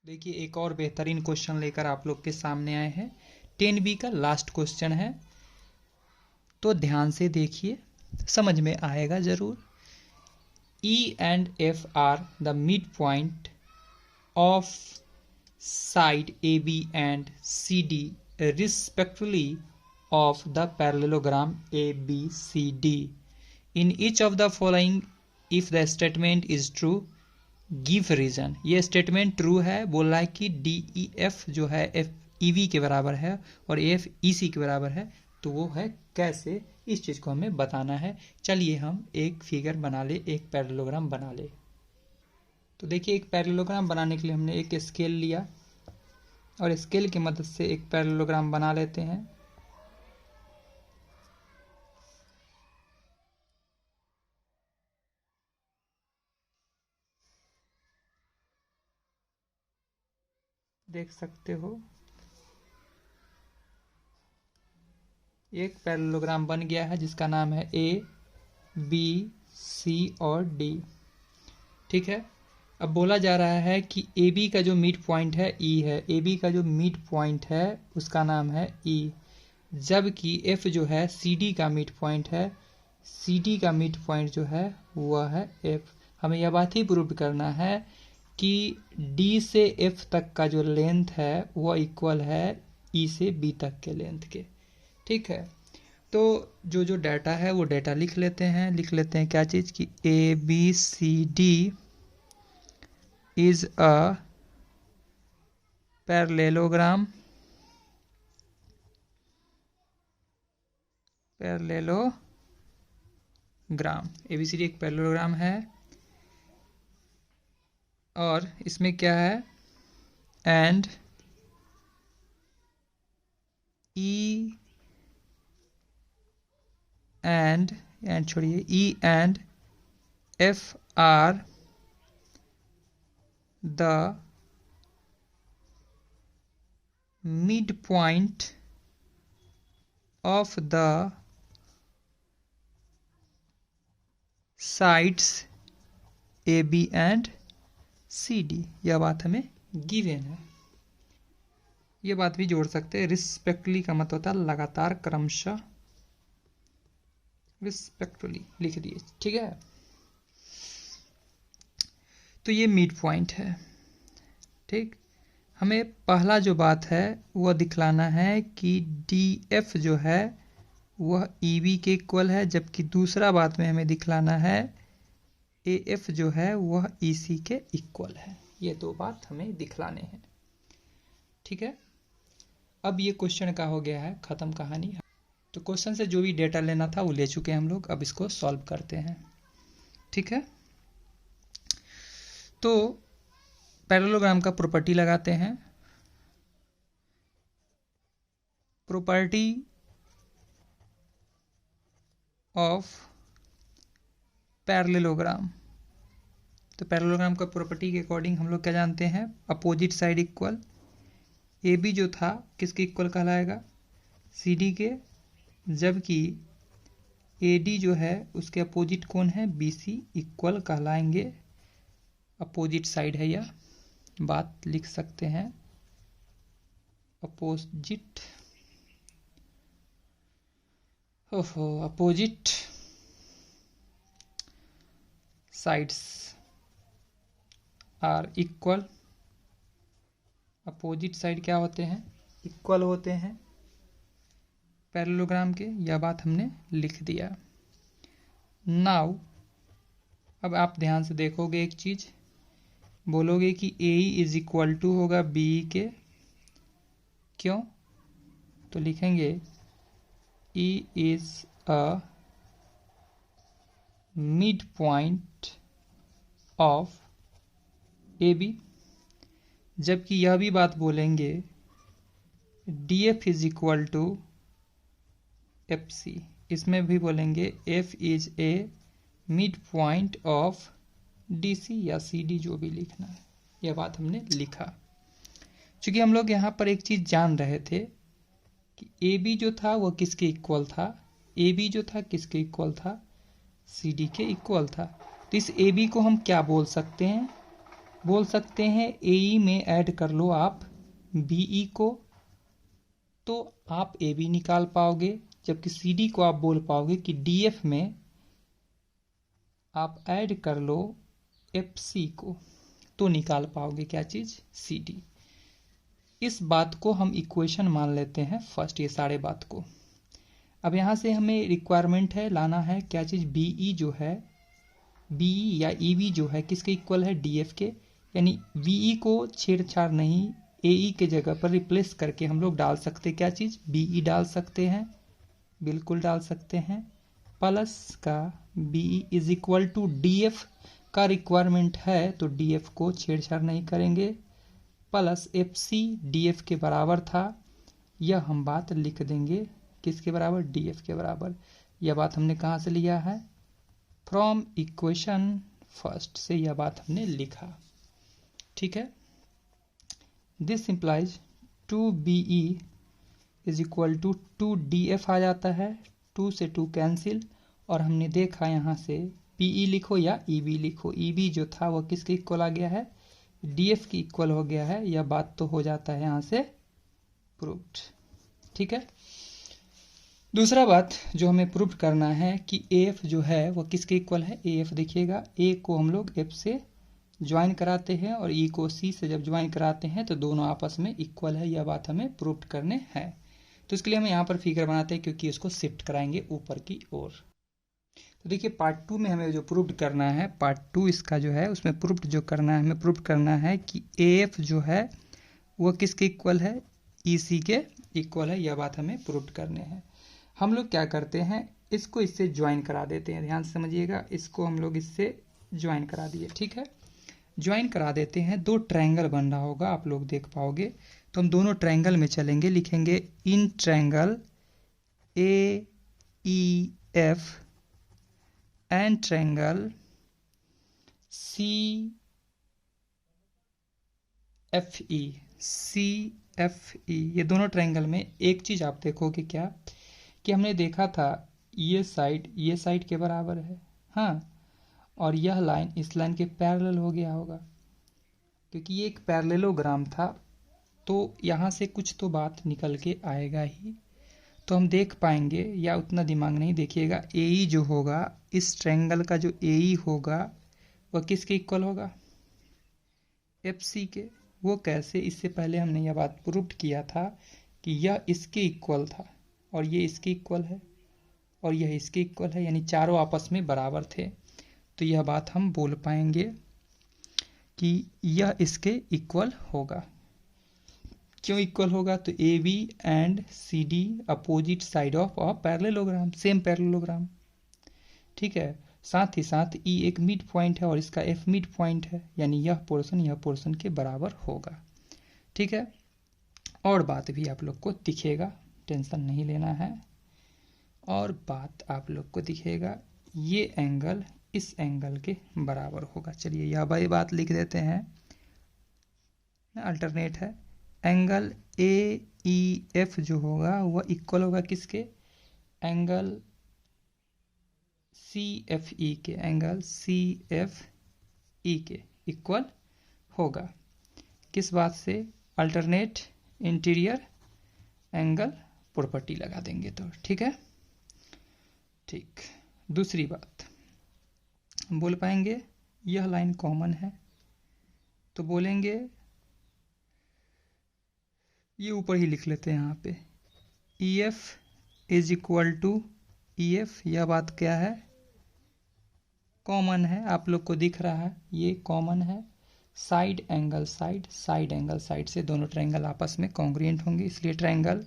देखिए एक और बेहतरीन क्वेश्चन लेकर आप लोग के सामने आए हैं। 10B का लास्ट क्वेश्चन है, तो ध्यान से देखिए, समझ में आएगा जरूर। E and F are the midpoint of side AB and CD respectively of the parallelogram ABCD. In each of the following, if the statement is true, give reason. ये स्टेटमेंट ट्रू है, बोल रहा है कि डी ई एफ जो है F E V के बराबर है और एफ ई सी के बराबर है, तो वो है कैसे, इस चीज़ को हमें बताना है। चलिए हम एक फिगर बना ले, एक पैरेललोग्राम बना ले। तो देखिए एक पैरेललोग्राम बनाने के लिए हमने एक स्केल लिया और स्केल की मदद से एक पैरेललोग्राम बना लेते हैं। देख सकते हो एक पैरेललोग्राम बन गया है जिसका नाम है ए बी सी और डी। ठीक है, अब बोला जा रहा है कि ए बी का जो मिड पॉइंट है ई है, ए बी का जो मिड पॉइंट है उसका नाम है ई, जबकि एफ जो है सी डी का मिड पॉइंट है, सी डी का मिड पॉइंट जो है वह है एफ। हमें यह बात ही प्रूव करना है कि डी से एफ तक का जो लेंथ है वह इक्वल है ई से बी तक के लेंथ के। ठीक है, तो जो डाटा है वो डाटा लिख लेते हैं क्या चीज़ कि A B C D is a parallelogram ABCD एक पैरेललोग्राम है और इसमें क्या है and E and F are the mid point of the sides A B and C D. यह बात हमें गिवन है। यह बात भी जोड़ सकते हैं, रिस्पेक्टली का मतलब होता है लगातार, क्रमशः, रिस्पेक्टली लिख दिए। ठीक है, तो ये मिड पॉइंट है। ठीक, हमें पहला जो बात है वह दिखलाना है कि डी एफ जो है वह ई बी के इक्वल है, जबकि दूसरा बात में हमें दिखलाना है ए एफ जो है वह ई सी के इक्वल है। ये दो बात हमें दिखलाने हैं। ठीक है, अब ये क्वेश्चन का हो गया है ख़त्म कहानी। तो क्वेश्चन से जो भी डेटा लेना था वो ले चुके हैं हम लोग, अब इसको सॉल्व करते हैं। ठीक है, तो पैरेललोग्राम का प्रॉपर्टी लगाते हैं। प्रॉपर्टी ऑफ पैरेललोग्राम, तो पैरेललोग्राम का प्रॉपर्टी के अकॉर्डिंग हम लोग क्या जानते हैं, opposite side equal. A B जो था किसके इक्वल कहलाएगा, सी डी के, जबकि ए डी जो है उसके अपोजिट कौन है, बी सी इक्वल कहलाएंगे। अपोजिट साइड है, यह बात लिख सकते हैं, opposite, opposite sides are equal. Opposite side क्या होते हैं, इक्वल होते हैं पैरेललोग्राम के। यह बात हमने लिख दिया। नाउ अब आप ध्यान से देखोगे एक चीज, बोलोगे कि ए इज इक्वल टू होगा बी के, क्यों, तो लिखेंगे E is a mid point of A B, जबकि यह भी बात बोलेंगे D F is equal to F C, इसमें भी बोलेंगे F is a mid point of D C या सी डी, जो भी लिखना है। यह बात हमने लिखा। चूंकि हम लोग यहाँ पर एक चीज जान रहे थे कि ए बी जो था वह किसके इक्वल था, ए बी जो था किसके इक्वल था, सी डी के इक्वल था। तो इस ए बी को हम क्या बोल सकते हैं, बोल सकते हैं AE में ऐड कर लो आप BE को, तो आप AB निकाल पाओगे, जबकि CD को आप बोल पाओगे कि DF में आप ऐड कर लो FC को, तो निकाल पाओगे क्या चीज, CD। इस बात को हम इक्वेशन मान लेते हैं फर्स्ट, ये सारे बात को। अब यहाँ से हमें रिक्वायरमेंट है, लाना है क्या चीज, BE जो है, BE या EB जो है किसके इक्वल है, DF के, यानी BE को छेड़छाड़ नहीं, AE के जगह पर रिप्लेस करके हम लोग डाल सकते क्या चीज, BE डाल सकते हैं, बिल्कुल डाल सकते हैं। प्लस का BE is equal to DF का रिक्वायरमेंट है, तो DF को छेड़छाड़ नहीं करेंगे, प्लस FC DF के बराबर था, यह हम बात लिख देंगे किसके बराबर, DF के बराबर। यह बात हमने कहाँ से लिया है, फ्रॉम इक्वेशन फर्स्ट से यह बात हमने लिखा, ठीक है। This implies 2BE is equal to 2DF आ जाता है, 2 से 2 कैंसिल, और हमने देखा यहाँ से PE लिखो या EB लिखो, EB जो था वह किसके इक्वल आ गया है, DF की इक्वल हो गया है, यह बात तो हो जाता है यहाँ से प्रूव्ड, ठीक है। दूसरा बात जो हमें प्रूव करना है कि AF जो है वह किसके इक्वल है, AF देखिएगा, A को हम लोग F से ज्वाइन कराते हैं और E को C से जब ज्वाइन कराते हैं तो दोनों आपस में इक्वल है, यह बात हमें प्रूव करने हैं। तो इसके लिए हम यहाँ पर फिगर बनाते हैं, क्योंकि इसको शिफ्ट कराएंगे ऊपर की ओर। तो देखिए पार्ट 2 में हमें जो प्रूव करना है, पार्ट 2 इसका जो है उसमें प्रूव जो करना है, हमें प्रूव करना है कि AF जो है वह किसके इक्वल है, EC के इक्वल है, यह बात हमें प्रूव करने हैं। हम लोग क्या करते हैं, इसको इससे ज्वाइन करा देते हैं, ध्यान से समझिएगा, इसको हम लोग इससे ज्वाइन करा दिए, ठीक है। ज्वाइन करा देते हैं, दो ट्रायंगल बन रहा होगा, आप लोग देख पाओगे, तो हम दोनों ट्रायंगल में चलेंगे, लिखेंगे in triangle AEF and triangle CFE, ये दोनों ट्रायंगल में एक चीज आप देखोगे क्या, कि हमने देखा था ये साइड के बराबर है, हाँ, और यह लाइन इस लाइन के पैरेलल हो गया होगा, क्योंकि ये एक पैरेललोग्राम था, तो यहाँ से कुछ तो बात निकल के आएगा ही, तो हम देख पाएंगे, या उतना दिमाग नहीं, देखिएगा AE जो होगा, इस ट्रायंगल का जो AE होगा वह किसके इक्वल होगा, FC के। वो कैसे, इससे पहले हमने यह बात प्रूव किया था कि यह इसके इक्वल था और ये इसके इक्वल है और यह इसके इक्वल है, यानी चारों आपस में बराबर थे, तो यह बात हम बोल पाएंगे कि यह इसके इक्वल होगा। क्यों इक्वल होगा, तो AB and CD opposite side of a parallelogram, same parallelogram, ठीक है। साथ ही साथ E एक मिड पॉइंट है और इसका F मिड पॉइंट है, यानी यह पोर्शन के बराबर होगा, ठीक है। और बात भी आप लोग को दिखेगा, टेंशन नहीं लेना है, और बात आप लोग को दिखेगा, ये एंगल इस एंगल के बराबर होगा। चलिए यह भाई बात लिख देते हैं, अल्टरनेट है, एंगल AEF जो होगा वह इक्वल होगा किसके, एंगल CFE के, एंगल CFE के इक्वल होगा, किस बात से, अल्टरनेट इंटीरियर एंगल प्रॉपर्टी लगा देंगे तो, ठीक है। ठीक, दूसरी बात बोल पाएंगे, यह लाइन कॉमन है, तो बोलेंगे, ये ऊपर ही लिख लेते हैं यहाँ पे, EF is equal to EF, यह बात क्या है, कॉमन है, आप लोग को दिख रहा है, ये कॉमन है, साइड एंगल साइड से दोनों ट्रायंगल आपस में कॉन्ग्रुएंट होंगे, इसलिए ट्रायंगल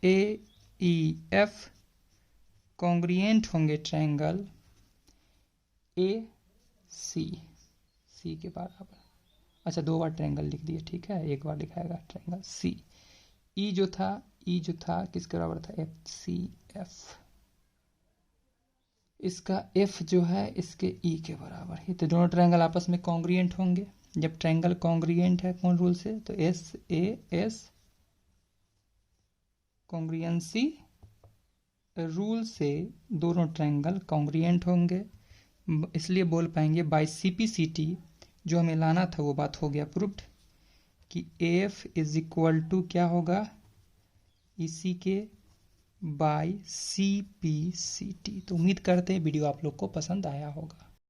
AEF कॉन्ग्रुएंट होंगे ट्रायंगल AC के बराबर। अच्छा, दो बार ट्रायंगल लिख दिए, ठीक है, एक बार लिखाएगा ट्रायंगल C। E जो था किसके बराबर था, FCF, इसका F जो है इसके E के बराबर है, तो दोनों ट्रायंगल आपस में कॉन्ग्रुएंट होंगे। जब ट्रायंगल कॉन्ग्रुएंट है कौन रूल से, तो SAS कॉन्ग्रुएंसी रूल से दोनों ट्रायंगल कॉन्ग्रुएंट होंगे, इसलिए बोल पाएंगे बाय CPCT जो हमें लाना था वो बात हो गया प्रूफ्ड कि एफ इज इक्वल टू क्या होगा, इसी के by C P C T. तो उम्मीद करते हैं वीडियो आप लोग को पसंद आया होगा।